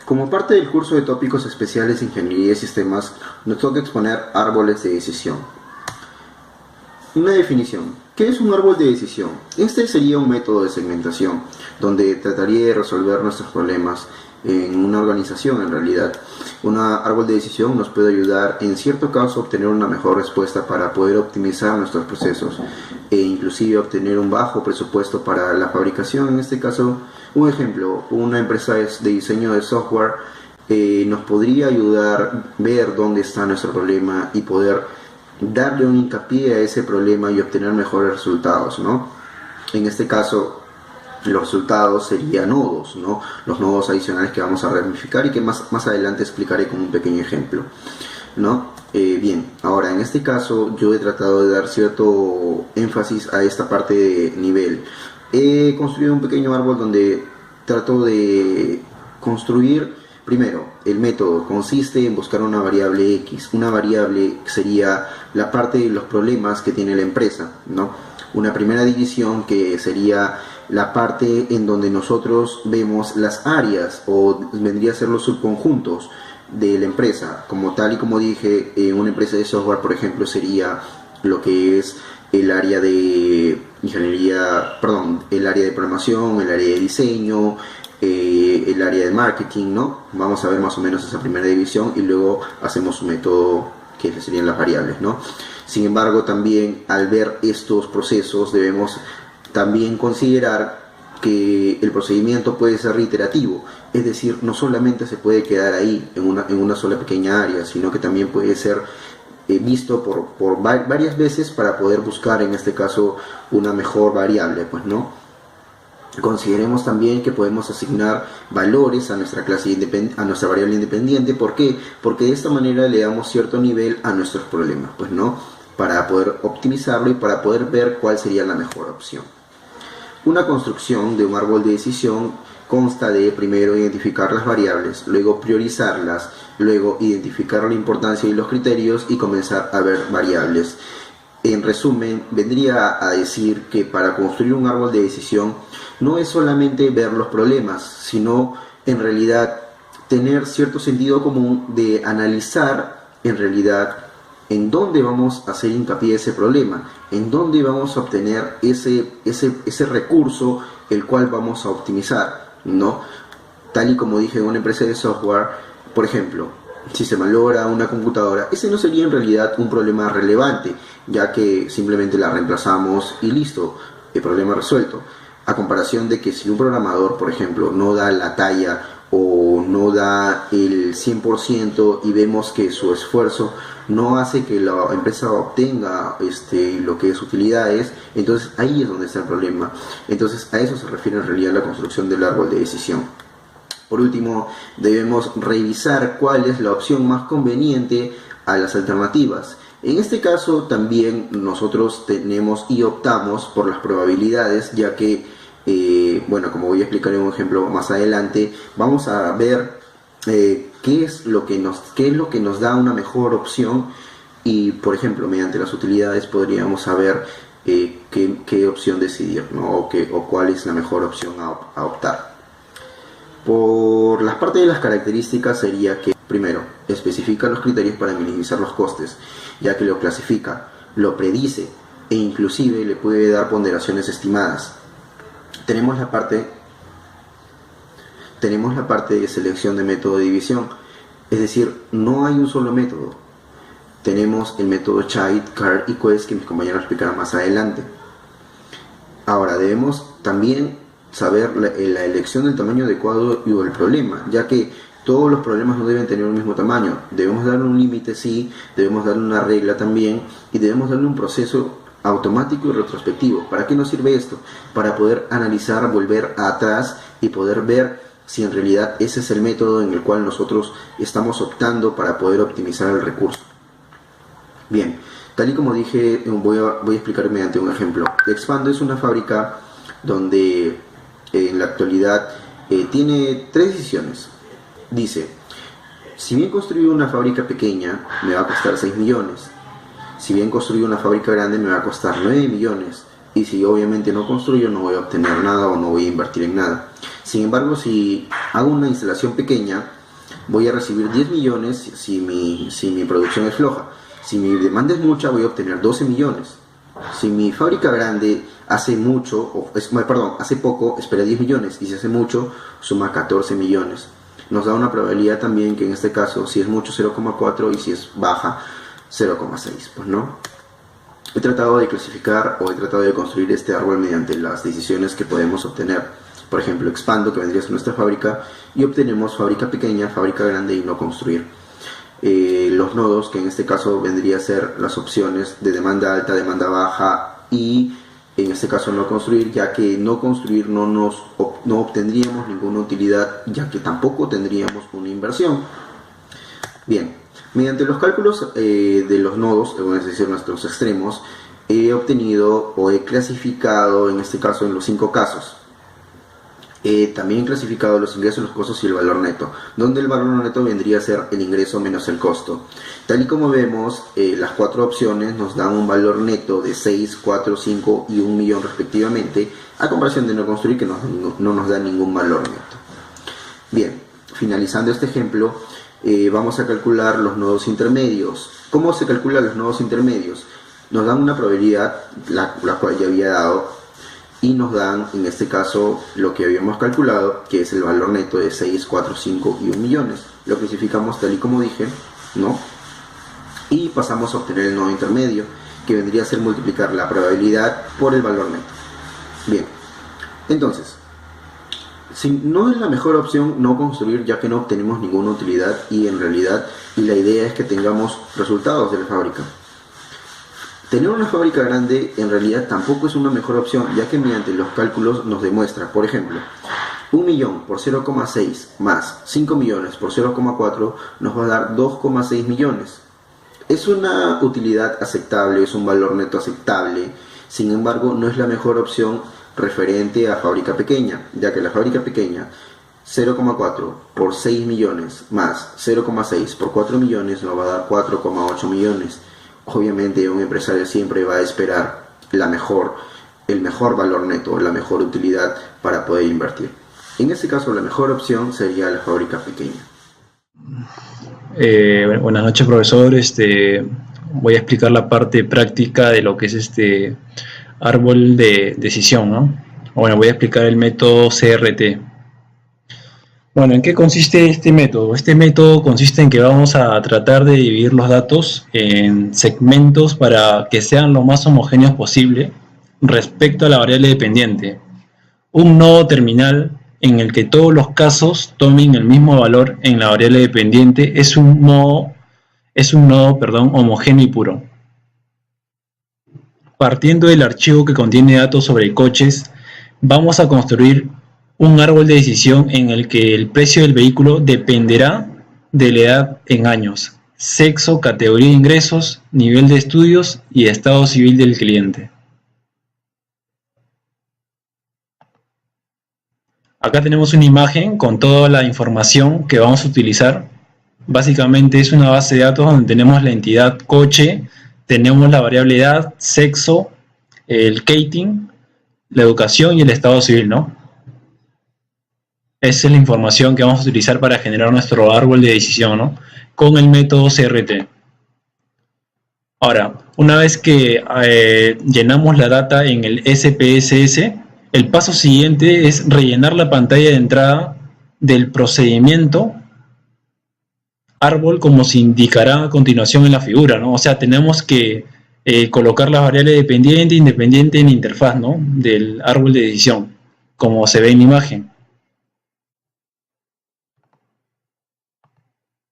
Como parte del curso de tópicos especiales de Ingeniería de Sistemas, nos toca exponer árboles de decisión. Una definición. ¿Qué es un árbol de decisión? Este sería un método de segmentación, donde trataría de resolver nuestros problemas en una organización en realidad. Un árbol de decisión nos puede ayudar en cierto caso a obtener una mejor respuesta para poder optimizar nuestros procesos e inclusive obtener un bajo presupuesto para la fabricación. En este caso, un ejemplo, una empresa de diseño de software nos podría ayudar a ver dónde está nuestro problema y poder darle un hincapié a ese problema y obtener mejores resultados, ¿no? En este caso, los resultados serían nodos, ¿no? Los nodos adicionales que vamos a ramificar y que más adelante explicaré con un pequeño ejemplo, ¿no? Bien, ahora en este caso yo he tratado de dar cierto énfasis a esta parte de nivel. He construido un pequeño árbol donde trato de construir. Primero, el método consiste en buscar una variable X. Una variable sería la parte de los problemas que tiene la empresa, ¿no? Una primera división que sería la parte en donde nosotros vemos las áreas o vendría a ser los subconjuntos de la empresa. Como tal y como dije, una empresa de software, por ejemplo, sería lo que es el área de el área de programación, el área de diseño, el área de marketing, ¿no? Vamos a ver más o menos esa primera división y luego hacemos un método que serían las variables, ¿no? Sin embargo, también al ver estos procesos debemos también considerar que el procedimiento puede ser reiterativo, es decir, no solamente se puede quedar ahí en una sola pequeña área, sino que también puede ser visto por varias veces para poder buscar en este caso una mejor variable, pues, ¿no? Consideremos también que podemos asignar valores a nuestra a nuestra variable independiente. ¿Por qué? Porque de esta manera le damos cierto nivel a nuestros problemas, pues, ¿no? Para poder optimizarlo y para poder ver cuál sería la mejor opción. Una construcción de un árbol de decisión consta de primero identificar las variables, luego priorizarlas, luego identificar la importancia y los criterios y comenzar a ver variables. En resumen, vendría a decir que para construir un árbol de decisión no es solamente ver los problemas, sino en realidad tener cierto sentido común de analizar en realidad en dónde vamos a hacer hincapié ese problema, en dónde vamos a obtener ese recurso el cual vamos a optimizar, ¿no? Tal y como dije, en una empresa de software, por ejemplo, si se malogra una computadora, ese no sería en realidad un problema relevante, ya que simplemente la reemplazamos y listo, el problema resuelto. A comparación de que si un programador, por ejemplo, no da la talla o no da el 100% y vemos que su esfuerzo no hace que la empresa obtenga lo que es utilidades, entonces ahí es donde está el problema. Entonces a eso se refiere en realidad la construcción del árbol de decisión. Por último, debemos revisar cuál es la opción más conveniente a las alternativas. En este caso también nosotros tenemos y optamos por las probabilidades, ya que, como voy a explicar en un ejemplo más adelante, vamos a ver qué es lo que nos da una mejor opción y, por ejemplo, mediante las utilidades podríamos saber qué opción decidir, ¿no? o cuál es la mejor opción a optar. Por las partes de las características sería que, primero, especifica los criterios para minimizar los costes, ya que lo clasifica, lo predice e inclusive le puede dar ponderaciones estimadas. Tenemos la parte de selección de método de división, es decir, no hay un solo método. Tenemos el método Child, Card y Quest, que mis compañeros explicarán más adelante. Ahora debemos también saber la elección del tamaño adecuado y el problema, ya que todos los problemas no deben tener el mismo tamaño. Debemos darle un límite, sí, debemos darle una regla también y debemos darle un proceso automático y retrospectivo. ¿Para qué nos sirve esto? Para poder analizar, volver atrás y poder ver si en realidad ese es el método en el cual nosotros estamos optando para poder optimizar el recurso. Bien, tal y como dije, voy a explicar mediante un ejemplo. Expando es una fábrica donde en la actualidad tiene tres decisiones. Dice, si bien construyo una fábrica pequeña me va a costar 6 millones, si bien construyo una fábrica grande me va a costar 9 millones, y si obviamente no construyo no voy a obtener nada o no voy a invertir en nada. Sin embargo, si hago una instalación pequeña voy a recibir 10 millones si mi producción es floja. Si mi demanda es mucha, voy a obtener 12 millones. Si mi fábrica grande hace poco, espera 10 millones, y si hace mucho, suma 14 millones. Nos da una probabilidad también que en este caso, si es mucho, 0,4, y si es baja, 0,6, pues no. He tratado de clasificar o he tratado de construir este árbol mediante las decisiones que podemos obtener. Por ejemplo, expando, que vendría a ser nuestra fábrica, y obtenemos fábrica pequeña, fábrica grande y no construir. Los nodos, que en este caso vendría a ser las opciones de demanda alta, demanda baja, y en este caso no construir, ya que no construir no obtendríamos ninguna utilidad, ya que tampoco tendríamos una inversión. Bien, mediante los cálculos de los nodos, es decir, nuestros extremos, he obtenido o he clasificado, en este caso, en los 5 casos. También he clasificado los ingresos, los costos y el valor neto, donde el valor neto vendría a ser el ingreso menos el costo. Tal y como vemos, las 4 opciones nos dan un valor neto de 6, 4, 5 y 1 millón respectivamente, a comparación de no construir, que no nos da ningún valor neto. Bien, finalizando este ejemplo, vamos a calcular los nodos intermedios. ¿Cómo se calculan los nodos intermedios? Nos dan una probabilidad, la cual ya había dado, y nos dan, en este caso, lo que habíamos calculado, que es el valor neto de 6, 4, 5 y 1 millones. Lo clasificamos tal y como dije, ¿no? Y pasamos a obtener el nodo intermedio, que vendría a ser multiplicar la probabilidad por el valor neto. Bien, entonces, si no es la mejor opción no construir, ya que no obtenemos ninguna utilidad y la idea es que tengamos resultados de la fábrica. Tener una fábrica grande en realidad tampoco es una mejor opción, ya que mediante los cálculos nos demuestra, por ejemplo, 1 millón por 0,6 más 5 millones por 0,4 nos va a dar 2,6 millones. Es una utilidad aceptable, es un valor neto aceptable, sin embargo no es la mejor opción referente a fábrica pequeña, ya que la fábrica pequeña 0,4 por 6 millones más 0,6 por 4 millones nos va a dar 4,8 millones. Obviamente un empresario siempre va a esperar el mejor valor neto, la mejor utilidad para poder invertir. En este caso la mejor opción sería la fábrica pequeña. Buenas noches, profesor. Voy a explicar la parte práctica de lo que es este árbol de decisión, ¿no? Bueno, voy a explicar el método CRT. Bueno, ¿en qué consiste este método? Este método consiste en que vamos a tratar de dividir los datos en segmentos para que sean lo más homogéneos posible respecto a la variable dependiente. Un nodo terminal en el que todos los casos tomen el mismo valor en la variable dependiente es un nodo homogéneo y puro. Partiendo del archivo que contiene datos sobre coches, vamos a construir un árbol de decisión en el que el precio del vehículo dependerá de la edad en años, sexo, categoría de ingresos, nivel de estudios y estado civil del cliente. Acá tenemos una imagen con toda la información que vamos a utilizar. Básicamente es una base de datos donde tenemos la entidad coche, tenemos la variable edad, sexo, el CATING, la educación y el estado civil, ¿no? Esa es la información que vamos a utilizar para generar nuestro árbol de decisión, ¿no? Con el método CRT. Ahora, una vez que llenamos la data en el SPSS, el paso siguiente es rellenar la pantalla de entrada del procedimiento árbol como se indicará a continuación en la figura, ¿no? O sea, tenemos que colocar las variables dependiente e independiente en la interfaz, ¿no? Del árbol de decisión, como se ve en la imagen.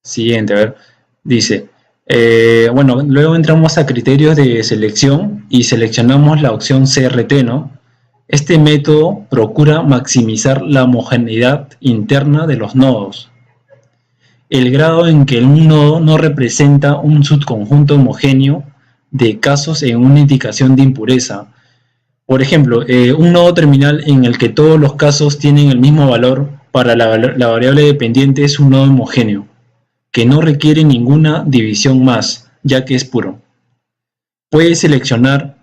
Siguiente, a ver, dice, bueno, luego entramos a criterios de selección y seleccionamos la opción CRT, ¿no? Este método procura maximizar la homogeneidad interna de los nodos. El grado en que un nodo no representa un subconjunto homogéneo de casos en una indicación de impureza. Por ejemplo, un nodo terminal en el que todos los casos tienen el mismo valor para la variable dependiente es un nodo homogéneo, que no requiere ninguna división más, ya que es puro. Puede seleccionar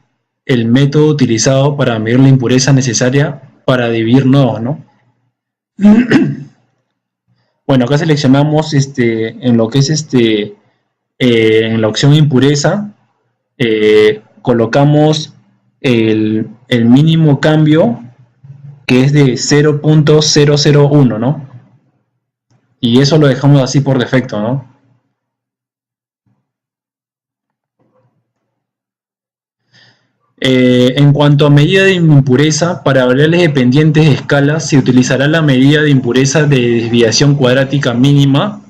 el método utilizado para medir la impureza necesaria para dividir nodos, ¿no? Bueno, Bueno, acá seleccionamos en lo que es en la opción impureza, colocamos el mínimo cambio, que es de 0.001, ¿no? Y eso lo dejamos así por defecto, ¿no? En cuanto a medida de impureza, para variables dependientes de escala se utilizará la medida de impureza de desviación cuadrática mínima,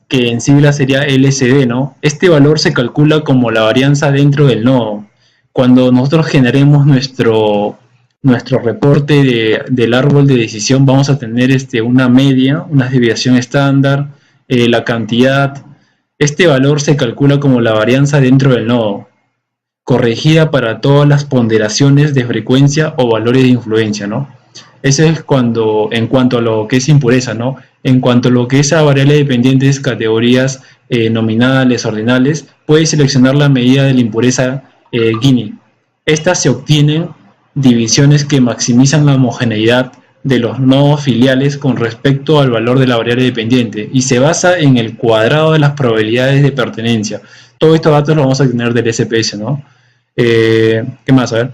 que en sigla sería LSD, ¿no? Este valor se calcula como la varianza dentro del nodo. Cuando nosotros generemos nuestro reporte del árbol de decisión, vamos a tener una media, una desviación estándar, la cantidad. Este valor se calcula como la varianza dentro del nodo, corregida para todas las ponderaciones de frecuencia o valores de influencia, ¿no? Eso es en cuanto a lo que es impureza, ¿no? En cuanto a lo que es a variables dependientes, categorías nominales, ordinales, puedes seleccionar la medida de la impureza Gini. Estas se obtienen divisiones que maximizan la homogeneidad de los nodos filiales con respecto al valor de la variable dependiente y se basa en el cuadrado de las probabilidades de pertenencia. Todos estos datos los vamos a tener del SPS, ¿no? ¿Qué más? A ver.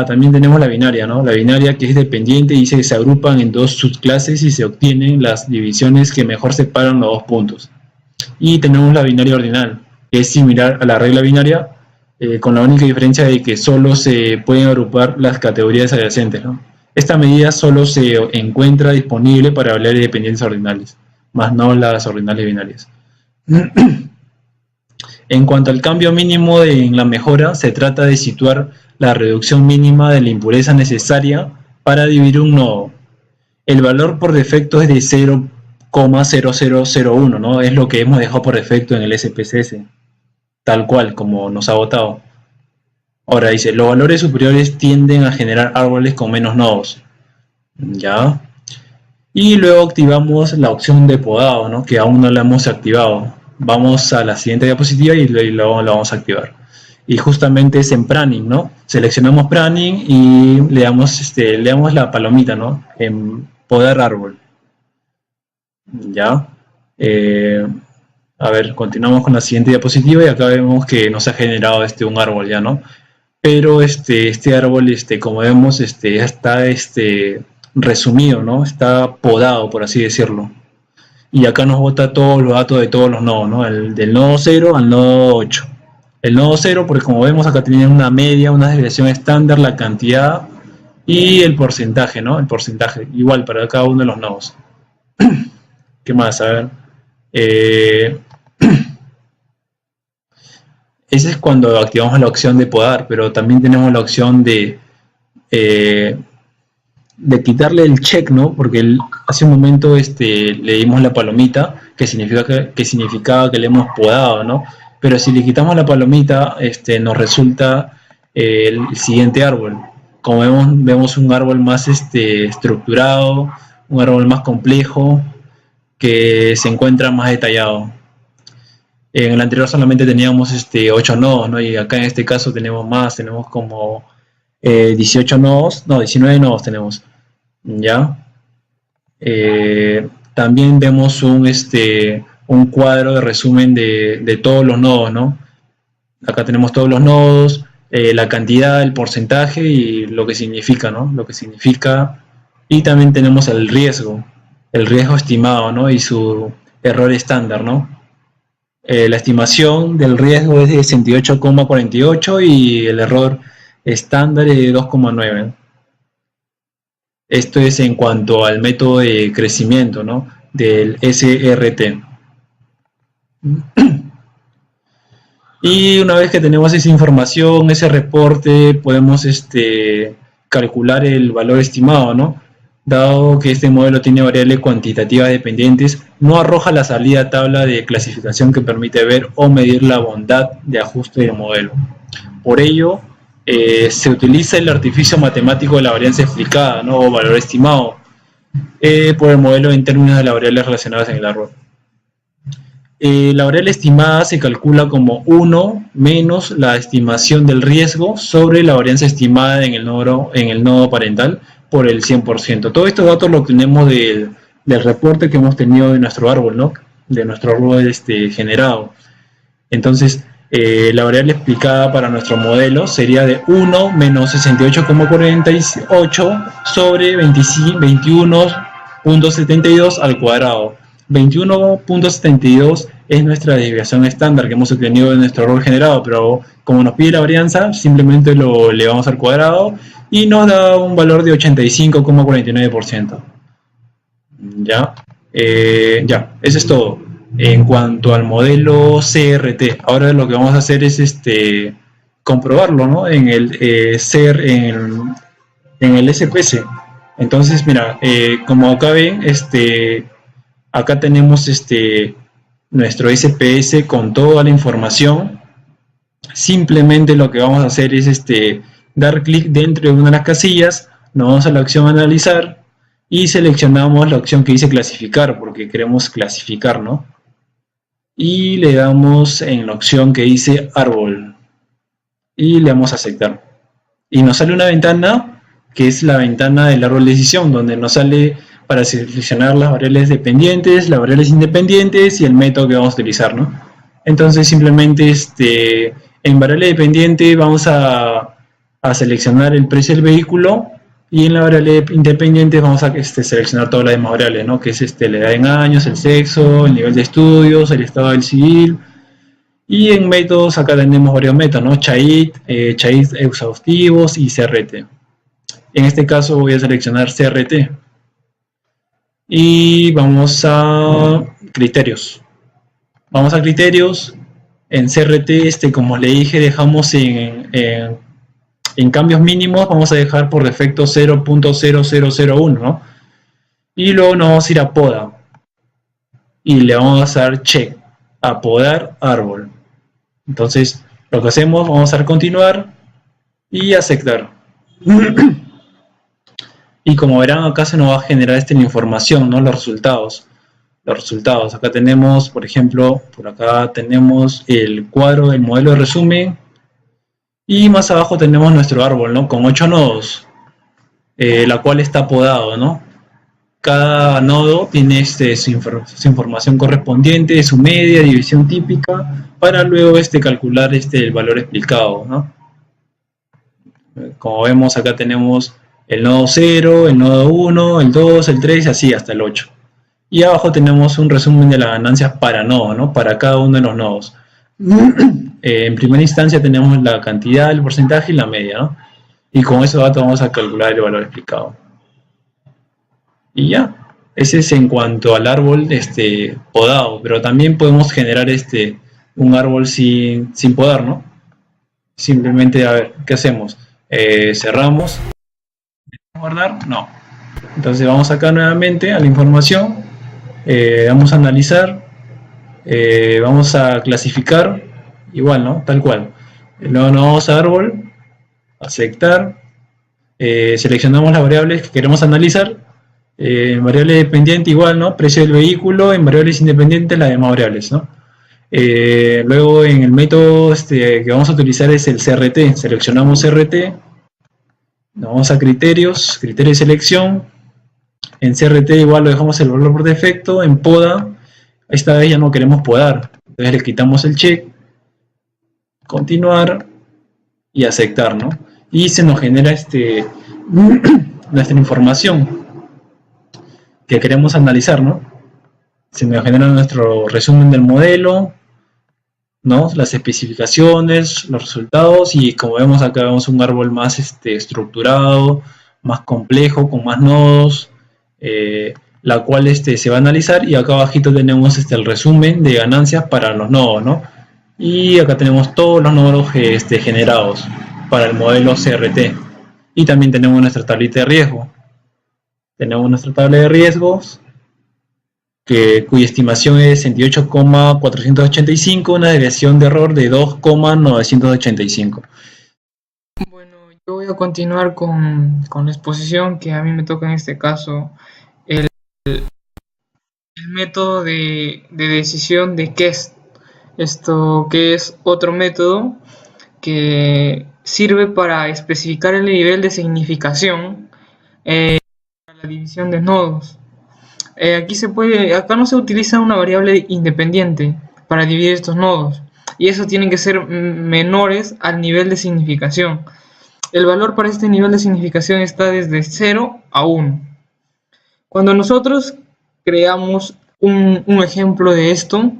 También tenemos la binaria, ¿no? La binaria, que es dependiente, dice que se agrupan en dos subclases y se obtienen las divisiones que mejor separan los dos puntos. Y tenemos la binaria ordinal, que es similar a la regla binaria, con la única diferencia de que solo se pueden agrupar las categorías adyacentes, ¿no? Esta medida solo se encuentra disponible para variables dependientes ordinales, más no las ordinales binarias. En cuanto al cambio mínimo en la mejora, se trata de situar la reducción mínima de la impureza necesaria para dividir un nodo. El valor por defecto es de 0,0001, ¿no? Es lo que hemos dejado por defecto en el SPSS, tal cual como nos ha votado. Ahora dice, los valores superiores tienden a generar árboles con menos nodos. ¿Ya? Y luego activamos la opción de podado, ¿no? Que aún no la hemos activado. Vamos a la siguiente diapositiva y luego la vamos a activar. Y justamente es en Pruning, ¿no? Seleccionamos Pruning y le damos la palomita, ¿no? En podar árbol. ¿Ya? A ver, continuamos con la siguiente diapositiva y acá vemos que nos ha generado un árbol ya, ¿no? Pero este árbol, como vemos, ya está resumido, ¿no? Está podado, por así decirlo. Y acá nos bota todos los datos de todos los nodos, ¿no? Del nodo 0 al nodo 8. El nodo 0, porque como vemos acá tiene una media, una desviación estándar, la cantidad y el porcentaje, ¿no? El porcentaje, igual para cada uno de los nodos. ¿Qué más? A ver. Ese es cuando activamos la opción de podar, pero también tenemos la opción de quitarle el check, ¿no? Porque hace un momento le dimos la palomita, que significaba que le hemos podado, ¿no? Pero si le quitamos la palomita, nos resulta el siguiente árbol. Como vemos un árbol más estructurado, un árbol más complejo, que se encuentra más detallado. En el anterior solamente teníamos 8 nodos, ¿no? Y acá en este caso tenemos más, tenemos como 18 nodos, no, 19 nodos tenemos, ¿ya? También vemos un cuadro de resumen de todos los nodos, ¿no? Acá tenemos todos los nodos, la cantidad, el porcentaje y lo que significa, ¿no? Lo que significa, y también tenemos el riesgo estimado, ¿no? Y su error estándar, ¿no? La estimación del riesgo es de 68,48 y el error estándar es de 2,9. Esto es en cuanto al método de crecimiento, ¿no? Del SRT. Y una vez que tenemos esa información, ese reporte, podemos calcular el valor estimado, ¿no? Dado que este modelo tiene variables cuantitativas dependientes, no arroja la salida tabla de clasificación que permite ver o medir la bondad de ajuste del modelo. Por ello, se utiliza el artificio matemático de la varianza explicada, ¿no? O valor estimado por el modelo en términos de las variables relacionadas en el árbol. La variable estimada se calcula como 1 menos la estimación del riesgo sobre la varianza estimada en el nodo parental por el 100%. Todos estos datos los obtenemos del del reporte que hemos tenido de nuestro árbol, ¿no? De nuestro árbol generado. Entonces, la variable explicada para nuestro modelo sería de 1 menos 68,48 sobre 21.72 al cuadrado. 21.72 es nuestra desviación estándar que hemos obtenido de nuestro árbol generado, pero como nos pide la varianza, simplemente lo elevamos al cuadrado y nos da un valor de 85,49%. ¿Ya? Ya, eso es todo. En cuanto al modelo CRT, ahora lo que vamos a hacer es comprobarlo, ¿no? En el en el SPS. Entonces, mira, como acá ven, acá tenemos nuestro SPS con toda la información. Simplemente lo que vamos a hacer es dar clic dentro de una de las casillas, nos vamos a la opción analizar y seleccionamos la opción que dice clasificar, porque queremos clasificar, ¿no? Y le damos en la opción que dice árbol y le damos a aceptar. Y nos sale una ventana que es la ventana del árbol de decisión, donde nos sale para seleccionar las variables dependientes, las variables independientes y el método que vamos a utilizar, ¿no? Entonces simplemente en variable dependiente vamos a seleccionar el precio del vehículo y en la variable independiente vamos a seleccionar todas las demás variables, ¿no? Que es la edad en años, el sexo, el nivel de estudios, el estado del civil. Y en métodos acá tenemos varios métodos, ¿no? Chait exhaustivos y CRT. En este caso voy a seleccionar CRT. Y vamos a criterios. Vamos a criterios. En CRT, como le dije, dejamos en cambios mínimos, vamos a dejar por defecto 0.0001, ¿no? Y luego nos vamos a ir a poda. Y le vamos a dar check. A podar árbol. Entonces, lo que hacemos, vamos a dar continuar y aceptar. Y como verán, acá se nos va a generar la información, ¿no? Los resultados. Acá tenemos, por ejemplo, por acá tenemos el cuadro del modelo de resumen. Y más abajo tenemos nuestro árbol, ¿no? Con 8 nodos, la cual está podado, ¿no? Cada nodo tiene su información correspondiente, su media, división típica, para luego calcular el valor explicado, ¿no? Como vemos, acá tenemos el nodo 0, el nodo 1, el 2, el 3, así hasta el 8. Y abajo tenemos un resumen de las ganancias para nodo, ¿no? Para cada uno de los nodos. En primera instancia tenemos la cantidad, el porcentaje y la media, ¿no? Y con esos datos vamos a calcular el valor explicado. Y ya, ese es en cuanto al árbol podado, pero también podemos generar un árbol sin podar, ¿no? Simplemente, a ver, ¿qué hacemos? Cerramos. ¿Guardar? No. Entonces vamos acá nuevamente a la información, vamos a analizar, vamos a clasificar, igual, ¿no? Tal cual. Luego nos vamos a árbol, aceptar, seleccionamos las variables que queremos analizar, en variable dependiente igual, ¿no? Precio del vehículo, en variables independientes las demás variables, ¿no? Luego en el método que vamos a utilizar es el CRT, seleccionamos CRT, nos vamos a criterios, criterio de selección, en CRT igual lo dejamos el valor por defecto, en poda, esta vez ya no queremos podar, entonces le quitamos el check, continuar y aceptar, ¿no? Y se nos genera nuestra información que queremos analizar, ¿no? Se nos genera nuestro resumen del modelo, ¿no? Las especificaciones, los resultados y como vemos acá vemos un árbol más estructurado, más complejo, con más nodos, la cual se va a analizar y acá abajito tenemos el resumen de ganancias para los nodos, ¿no? Y acá tenemos todos los nodos generados para el modelo CRT y también tenemos nuestra tablita de riesgo. Tenemos nuestra tabla de riesgos cuya estimación es 68,485, una desviación de error de 2,985. Bueno, yo voy a continuar con la exposición que a mí me toca en este caso, el método de decisión de KEST. Esto que es otro método que sirve para especificar el nivel de significación para la división de nodos. acá no se utiliza una variable independiente para dividir estos nodos, y eso tienen que ser menores al nivel de significación. El valor para este nivel de significación está desde 0 a 1. Cuando nosotros creamos un ejemplo de esto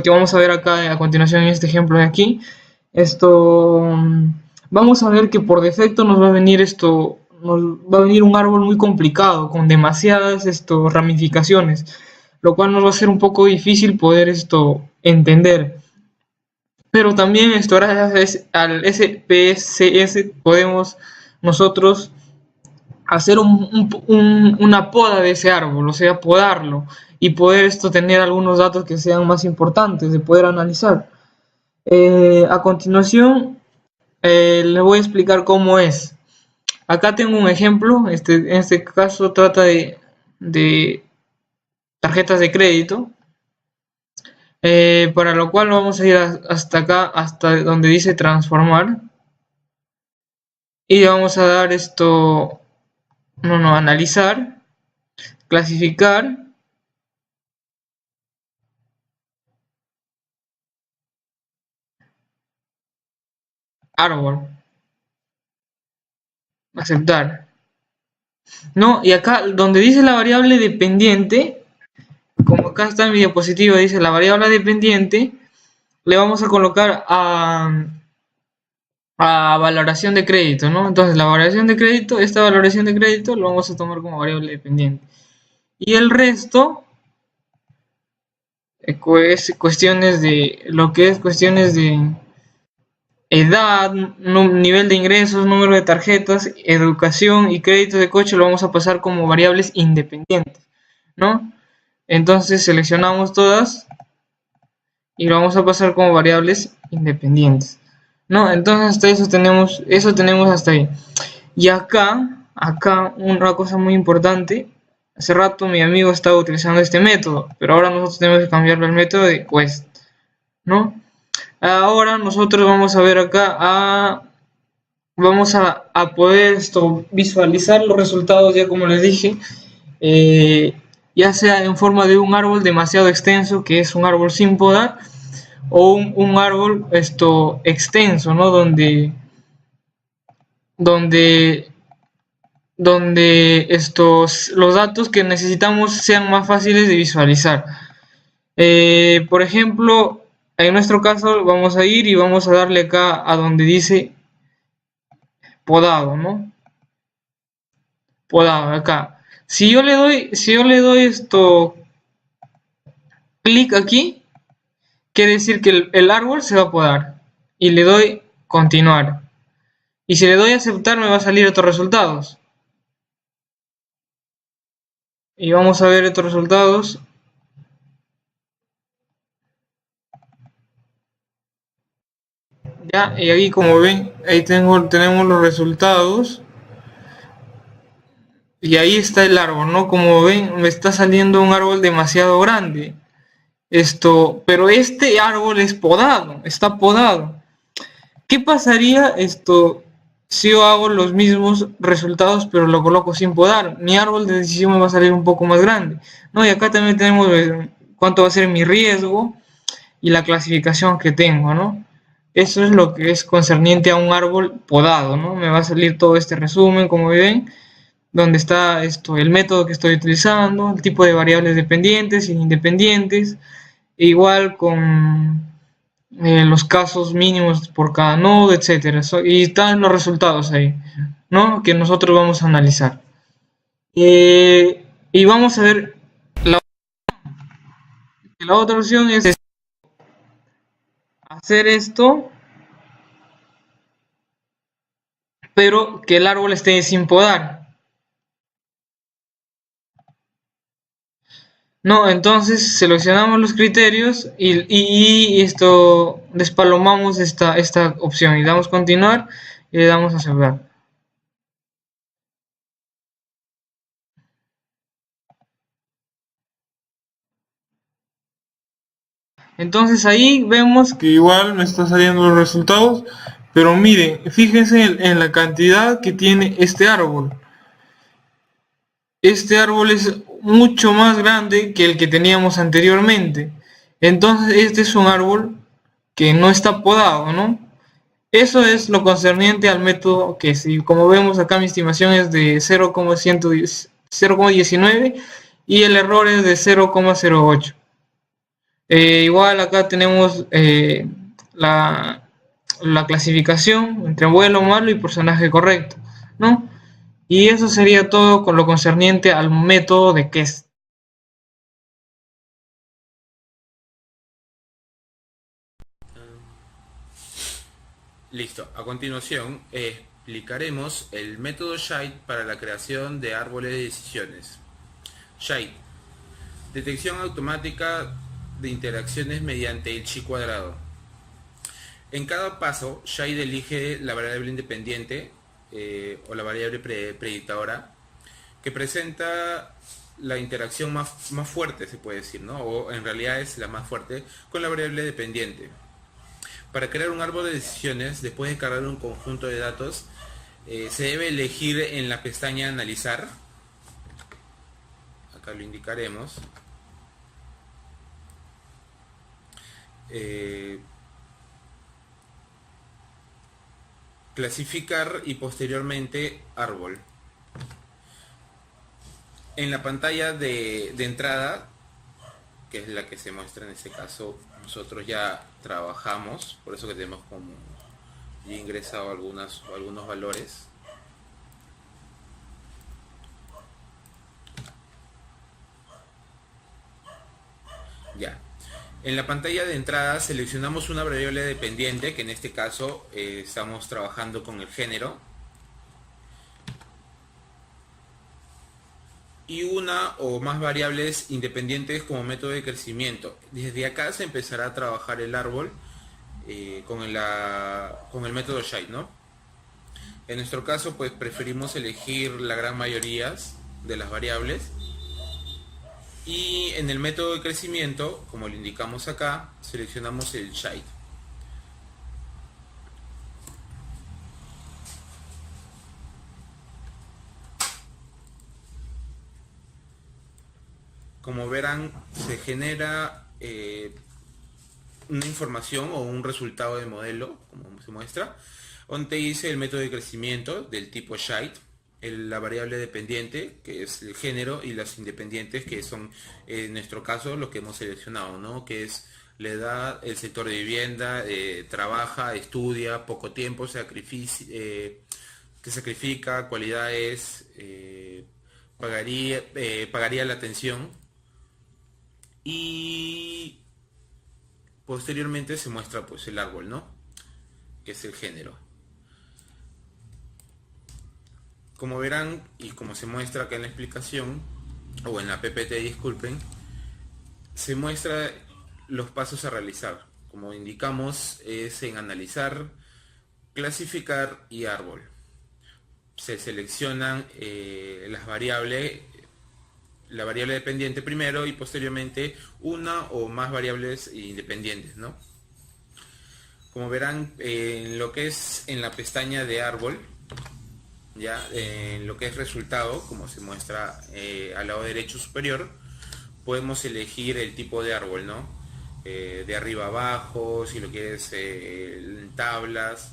que vamos a ver acá a continuación en este ejemplo de aquí, vamos a ver que por defecto nos va a venir un árbol muy complicado con demasiadas ramificaciones, lo cual nos va a ser un poco difícil poder entender. Pero también gracias al SPSS podemos nosotros hacer una poda de ese árbol, o sea, podarlo, y poder tener algunos datos que sean más importantes de poder analizar. A continuación les voy a explicar cómo es. Acá tengo un ejemplo, en este caso trata de tarjetas de crédito, para lo cual vamos a ir hasta acá, hasta donde dice transformar, y vamos a dar analizar, clasificar, árbol, aceptar, ¿no? Y acá donde dice la variable dependiente, como acá está en mi diapositiva, dice la variable dependiente, le vamos a colocar a valoración de crédito, ¿no? Entonces esta valoración de crédito lo vamos a tomar como variable dependiente. Y el resto es cuestiones de edad, nivel de ingresos, número de tarjetas, educación y créditos de coche, lo vamos a pasar como variables independientes, ¿no? Entonces seleccionamos todas y lo vamos a pasar como variables independientes, ¿no? Entonces hasta eso tenemos hasta ahí. Y acá una cosa muy importante, hace rato mi amigo estaba utilizando este método, pero ahora nosotros tenemos que cambiarlo al método de quest, ¿no? Ahora nosotros vamos a ver acá, vamos a poder visualizar los resultados, ya como les dije, ya sea en forma de un árbol demasiado extenso, que es un árbol sin podar, o un árbol extenso, ¿no? Donde los datos que necesitamos sean más fáciles de visualizar. Por ejemplo, en nuestro caso vamos a ir y vamos a darle acá a donde dice podado, ¿no? Podado, acá. Si yo le doy clic aquí, quiere decir que el árbol se va a podar, y le doy continuar. Y si le doy aceptar me va a salir otros resultados. Y vamos a ver estos resultados. Ya, y ahí como ven, ahí tenemos los resultados. Y ahí está el árbol, ¿no? Como ven, me está saliendo un árbol demasiado grande. Pero este árbol es podado, está podado. ¿Qué pasaría si yo hago los mismos resultados pero lo coloco sin podar? Mi árbol de decisión me va a salir un poco más grande, ¿no? Y acá también tenemos cuánto va a ser mi riesgo y la clasificación que tengo, ¿no? Eso es lo que es concerniente a un árbol podado, ¿no? Me va a salir todo este resumen, como ven, donde está el método que estoy utilizando, el tipo de variables dependientes e independientes, e igual con los casos mínimos por cada nodo, etcétera, y están los resultados ahí, ¿no? Que nosotros vamos a analizar. Y vamos a ver la otra opción es hacer esto, pero que el árbol esté sin podar. No, entonces seleccionamos los criterios y despalomamos esta opción y damos continuar y le damos a aceptar. Entonces ahí vemos que igual me están saliendo los resultados, pero miren, fíjense en la cantidad que tiene este árbol. Este árbol es mucho más grande que el que teníamos anteriormente. Entonces este es un árbol que no está podado, ¿no? Eso es lo concerniente al método que, si como vemos acá, mi estimación es de 0,19 y el error es de 0,08. Igual acá tenemos la clasificación entre bueno, malo y personaje correcto, ¿no? Y eso sería todo con lo concerniente al método de Quest. Listo, a continuación explicaremos el método Shade para la creación de árboles de decisiones. Shade, detección automática de interacciones mediante el chi cuadrado. En cada paso, Shade elige la variable independiente o la variable predictadora que presenta la interacción más fuerte, se puede decir, ¿no? O en realidad es la más fuerte con la variable dependiente. Para crear un árbol de decisiones, después de cargar un conjunto de datos, se debe elegir en la pestaña Analizar. Acá lo indicaremos. Clasificar y posteriormente árbol. En la pantalla de entrada, que es la que se muestra en este caso, nosotros ya trabajamos, por eso que tenemos como ya ingresado algunos valores. Ya. En la pantalla de entrada seleccionamos una variable dependiente, que en este caso estamos trabajando con el género. Y una o más variables independientes como método de crecimiento. Desde acá se empezará a trabajar el árbol con el método Shade, ¿no? En nuestro caso, pues preferimos elegir la gran mayoría de las variables. Y en el método de crecimiento, como lo indicamos acá, seleccionamos el Shade. Como verán, se genera una información o un resultado de modelo, como se muestra, donde dice el método de crecimiento del tipo Shade, la variable dependiente, que es el género, y las independientes, que son, en nuestro caso, lo que hemos seleccionado, ¿no? Que es la edad, el sector de vivienda, trabaja, estudia, poco tiempo, que sacrifica, cualidades, pagaría la atención. Y posteriormente se muestra pues el árbol, ¿no? Que es el género. Como verán y como se muestra acá en la explicación, o en la PPT, disculpen, se muestra los pasos a realizar. Como indicamos, es en analizar, clasificar y árbol. Se seleccionan las variables, la variable dependiente primero y posteriormente una o más variables independientes, ¿no? Como verán, en lo que es en la pestaña de árbol, ya en lo que es resultado, como se muestra al lado derecho superior, podemos elegir el tipo de árbol, ¿no? De arriba a abajo, si lo quieres en tablas,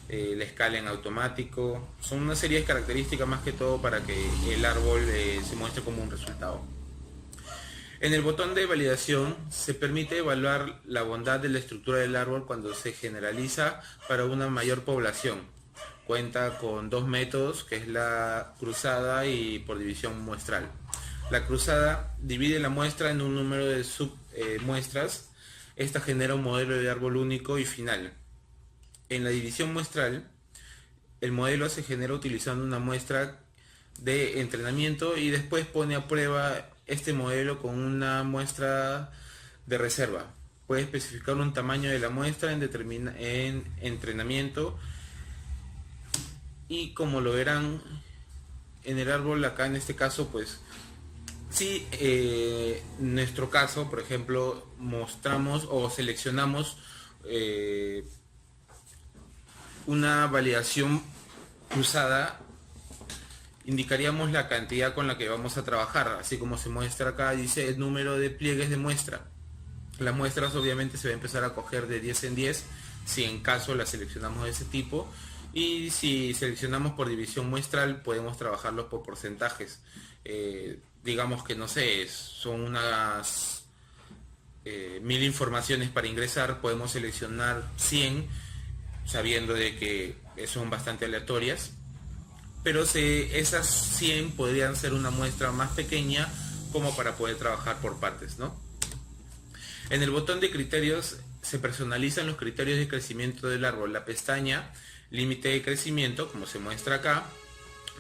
la escala en automático. Son una serie de características más que todo para que el árbol se muestre como un resultado. En el botón de validación se permite evaluar la bondad de la estructura del árbol cuando se generaliza para una mayor población. Cuenta con dos métodos, que es la cruzada y por división muestral. La cruzada divide la muestra en un número de submuestras. Esta genera un modelo de árbol único y final. En la división muestral, el modelo se genera utilizando una muestra de entrenamiento y después pone a prueba este modelo con una muestra de reserva. Puede especificar un tamaño de la muestra en entrenamiento, y como lo verán en el árbol acá, en este caso, pues si en nuestro caso, por ejemplo, mostramos o seleccionamos una validación cruzada, indicaríamos la cantidad con la que vamos a trabajar, así como se muestra acá, dice el número de pliegues de muestra. Las muestras obviamente se va a empezar a coger de 10 en 10, si en caso las seleccionamos de ese tipo, y si seleccionamos por división muestral podemos trabajarlos por porcentajes. Digamos que no sé, son unas 1000 informaciones para ingresar, podemos seleccionar 100 sabiendo de que son bastante aleatorias, pero esas 100 podrían ser una muestra más pequeña como para poder trabajar por partes, ¿no? En el botón de criterios se personalizan los criterios de crecimiento del árbol. La pestaña límite de crecimiento, como se muestra acá,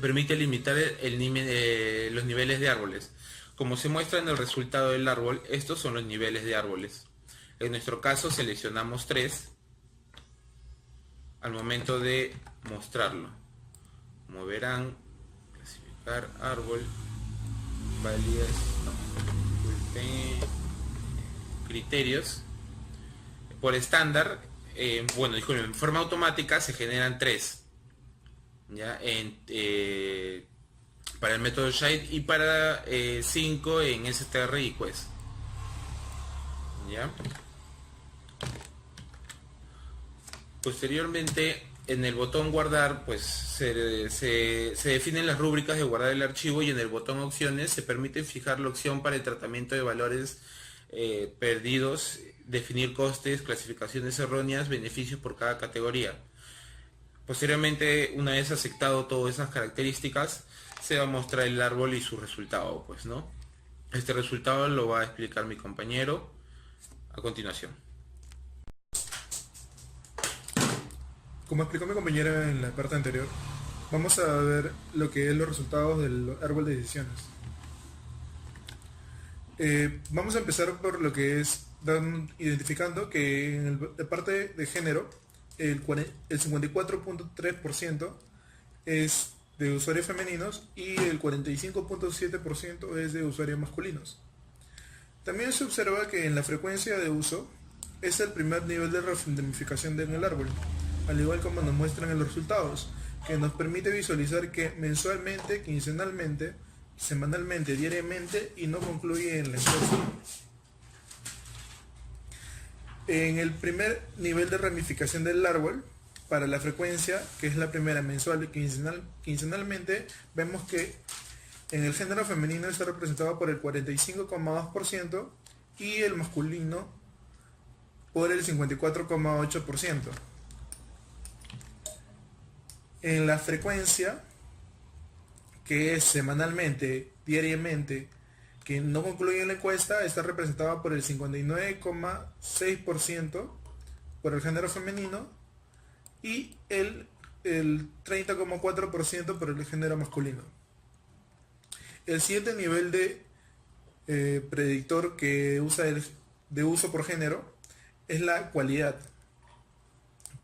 permite limitar los niveles de árboles. Como se muestra en el resultado del árbol, estos son los niveles de árboles. En nuestro caso seleccionamos 3 al momento de mostrarlo. Como verán, clasificar árbol, validez, criterios. Por estándar, en forma automática se generan 3. ¿Ya? Para el método Shade y para 5 en STR y Quest. ¿Ya? Posteriormente, en el botón guardar, pues se definen las rúbricas de guardar el archivo, y en el botón opciones se permite fijar la opción para el tratamiento de valores perdidos, definir costes, clasificaciones erróneas, beneficios por cada categoría. Posteriormente, una vez aceptado todas esas características, se va a mostrar el árbol y su resultado, pues, ¿no? Este resultado lo va a explicar mi compañero a continuación. Como explicó mi compañera en la parte anterior, vamos a ver lo que es los resultados del árbol de decisiones. Vamos a empezar por lo que es identificando que en la parte de género el 54.3% es de usuarios femeninos y el 45.7% es de usuarios masculinos. También se observa que en la frecuencia de uso es el primer nivel de randomización en el árbol, al igual como nos muestran en los resultados, que nos permite visualizar que mensualmente, quincenalmente, semanalmente, diariamente y no concluye en la encuesta. En el primer nivel de ramificación del árbol, para la frecuencia, que es la primera mensual y quincenalmente, vemos que en el género femenino está representado por el 45,2% y el masculino por el 54,8%. En la frecuencia, que es semanalmente, diariamente, que no concluye en la encuesta, está representada por el 59,6% por el género femenino y el 30,4% por el género masculino. El siguiente nivel de predictor que usa de uso por género es la cualidad.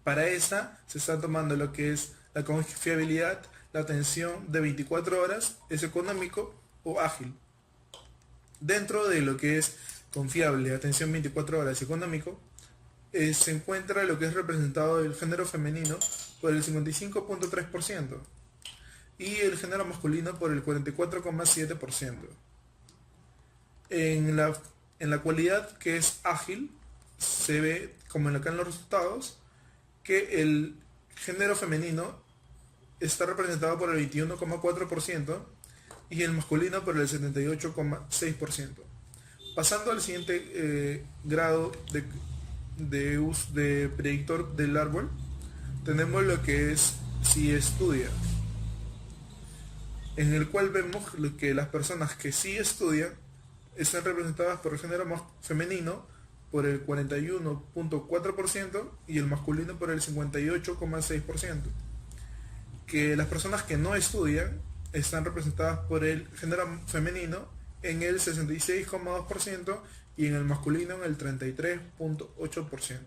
Para esta se está tomando lo que es la confiabilidad, la atención de 24 horas, es económico o ágil. Dentro de lo que es confiable, atención 24 horas y económico, se encuentra lo que es representado del género femenino por el 55.3% y el género masculino por el 44,7%. En la cualidad, que es ágil, se ve, como acá en los resultados, que el género femenino está representado por el 21,4% y el masculino por el 78,6%. Pasando al siguiente grado de predictor del árbol, tenemos lo que es si estudia, en el cual vemos que las personas que sí estudian están representadas por el género femenino por el 41,4% y el masculino por el 58,6%. Que las personas que no estudian están representadas por el género femenino en el 66,2% y en el masculino en el 33,8%.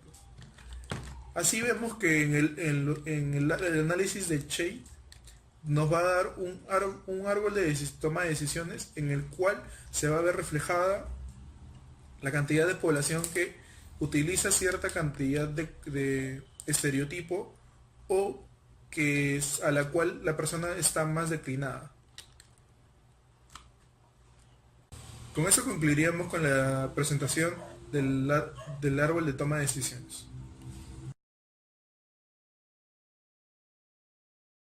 Así vemos que en el análisis de Shade nos va a dar un árbol de toma de decisiones en el cual se va a ver reflejada la cantidad de población que utiliza cierta cantidad de estereotipo o que es a la cual la persona está más declinada. Con eso concluiríamos con la presentación del árbol de toma de decisiones.